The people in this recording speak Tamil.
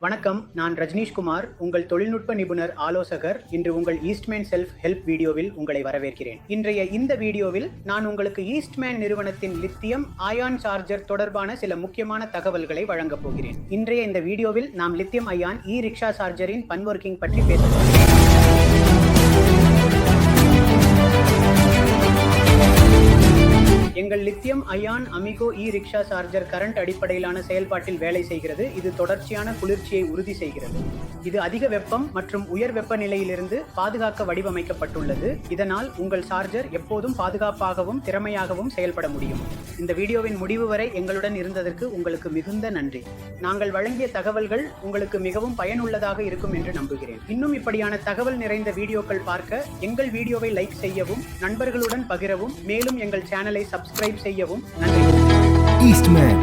வணக்கம், நான் ரஜ்னீஷ்குமார், உங்கள் தொழில்நுட்ப நிபுணர் ஆலோசகர். இன்று உங்கள் ஈஸ்ட்மேன் செல்ஃப் ஹெல்ப் வீடியோவில் உங்களை வரவேற்கிறேன். இன்றைய இந்த வீடியோவில் நான் உங்களுக்கு ஈஸ்ட்மேன் நிறுவனத்தின் லித்தியம் அயான் சார்ஜர் தொடர்பான சில முக்கியமான தகவல்களை வழங்கப் போகிறேன். இன்றைய இந்த வீடியோவில் நாம் லித்தியம் அயான் ரிக்ஷா சார்ஜரின் பன்வொர்க்கிங் பற்றி பேசப்போகிறோம். எங்கள் lithium ion Amigo rickshaw charger current அடிப்படையிலான செயல்பாட்டில் வேலை செய்கிறது. இது தொடர்ச்சியான குளிர்ச்சியை உறுதி செய்கிறது. இது அதிக வெப்பம் மற்றும் உயர் வெப்பநிலையிலிருந்து பாதுகாக்க வடிவமைக்கப்பட்டுள்ளது. இதனால் உங்கள் சார்ஜர் எப்போதும் பாதுகாப்பாகவும் திறமையாகவும் செயல்பட முடியும். இந்த வீடியோவின் முடிவு வரை எங்களுடன் இருந்ததற்கு உங்களுக்கு மிகுந்த நன்றி. நாங்கள் வழங்கிய தகவல்கள் உங்களுக்கு மிகவும் பயனுள்ளதாக இருக்கும் என்று நம்புகிறேன். இன்னும் இப்படியான தகவல் நிறைந்த வீடியோக்கள் பார்க்க எங்கள் வீடியோவை லைக் செய்யவும், நண்பர்களுடன் பகிரவும், மேலும் எங்கள் சேனலை சப்ஸ்கிரைப் செய்யவும். நன்றி. ஈஸ்ட்மேன்.